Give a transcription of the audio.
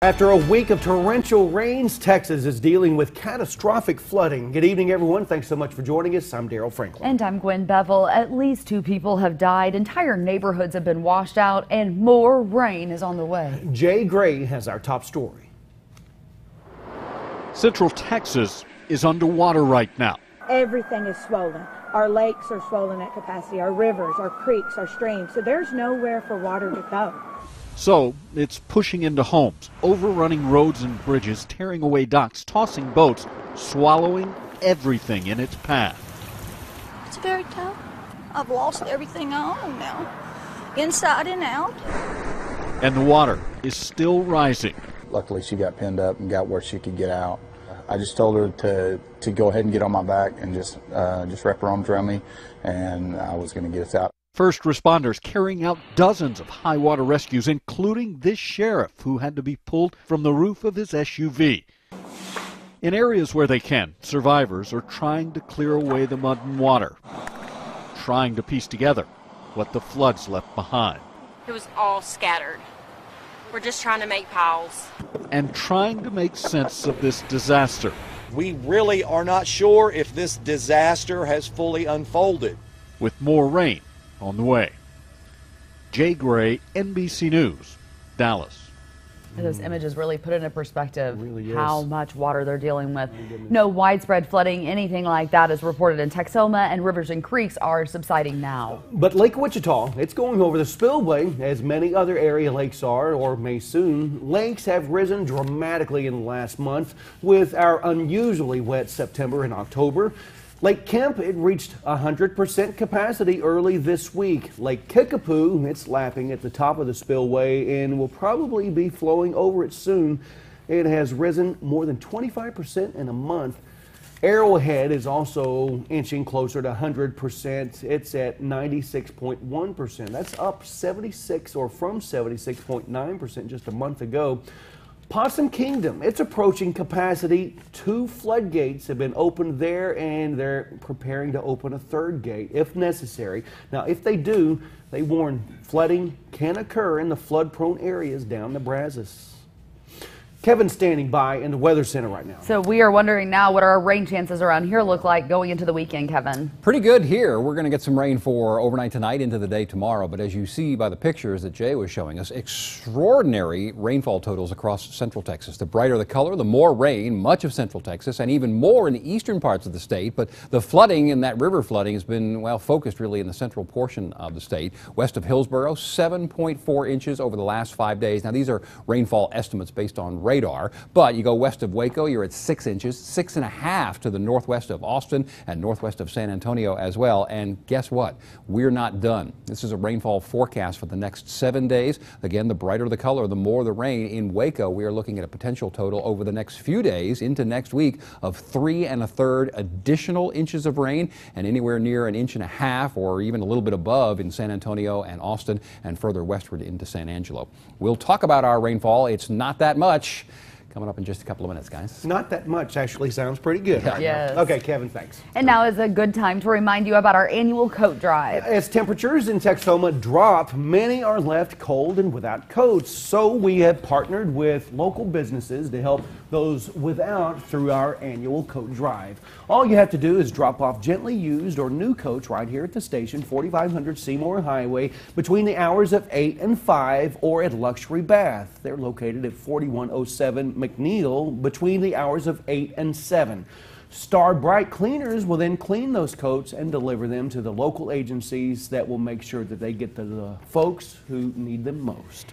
After a week of torrential rains, Texas is dealing with catastrophic flooding. Good evening, everyone. Thanks so much for joining us. I'm Daryl Franklin. And I'm Gwen Bevel. At least 2 people have died. Entire neighborhoods have been washed out, and more rain is on the way. Jay Gray has our top story. Central Texas is underwater right now. Everything is swollen. Our lakes are swollen at capacity, our rivers, our creeks, our streams. So there's nowhere for water to go. So it's pushing into homes, overrunning roads and bridges, tearing away docks, tossing boats, swallowing everything in its path. It's very tough. I've lost everything I own now, inside and out. And the water is still rising. Luckily, she got pinned up and got where she could get out. I just told her to go ahead and get on my back and just wrap her arms around me, and I was going to get us out. First responders carrying out dozens of high water rescues, including this sheriff who had to be pulled from the roof of his SUV. In areas where they can, survivors are trying to clear away the mud and water, trying to piece together what the floods left behind. It was all scattered. We're just trying to make piles. And trying to make sense of this disaster. We really are not sure if this disaster has fully unfolded. With more rain on the way. Jay Gray, NBC News, Dallas. Those images really put into perspective Really how is. much water they're dealing with. No widespread flooding, anything like that is reported in Texoma, and rivers and creeks are subsiding now. But Lake Wichita, it's going over the spillway, as many other area lakes are, or may soon. Lakes have risen dramatically in the last month with our unusually wet September and October. Lake Kemp, it reached 100% capacity early this week. Lake Kickapoo, it's lapping at the top of the spillway and will probably be flowing over it soon. It has risen more than 25% in a month. Arrowhead is also inching closer to 100%. It's at 96.1%. That's up 76 or from 76.9% just a month ago. Possum Kingdom, it's approaching capacity. 2 floodgates have been opened there, and they're preparing to open a 3rd gate if necessary. Now, if they do, they warn flooding can occur in the flood-prone areas down the Brazos. Kevin's standing by in the Weather Center right now. So we are wondering now what our rain chances around here look like going into the weekend, Kevin. Pretty good here. We're going to get some rain for overnight tonight into the day tomorrow. But as you see by the pictures that Jay was showing us, extraordinary rainfall totals across central Texas. The brighter the color, the more rain, much of central Texas, and even more in the eastern parts of the state. But the flooding and that river flooding has been, well, focused really in the central portion of the state. West of Hillsboro, 7.4 inches over the last 5 days. Now, these are rainfall estimates based on radar, but you go west of Waco, you're at 6 inches, 6.5 to the northwest of Austin and northwest of San Antonio as well. And guess what? We're not done. This is a rainfall forecast for the next 7 days. Again, the brighter the color, the more the rain. In Waco, we are looking at a potential total over the next few days into next week of 3 1/3 additional inches of rain, and anywhere near 1.5 inches or even a little bit above in San Antonio and Austin and further westward into San Angelo. We'll talk about our rainfall. It's not that much. Coming up in just a couple of minutes, guys. Not that much actually sounds pretty good. Yeah. Right Yes. now. Okay, Kevin, thanks. And now is a good time to remind you about our annual coat drive. As temperatures in Texoma drop, many are left cold and without coats. So we have partnered with local businesses to help those without through our annual coat drive. All you have to do is drop off gently used or new coats right here at the station, 4500 Seymour Highway, between the hours of 8 and 5, or at Luxury Bath. They're located at 4107 McNeil between the hours of 8 and 7. Star Bright Cleaners will then clean those coats and deliver them to the local agencies that will make sure that they get to the folks who need them most.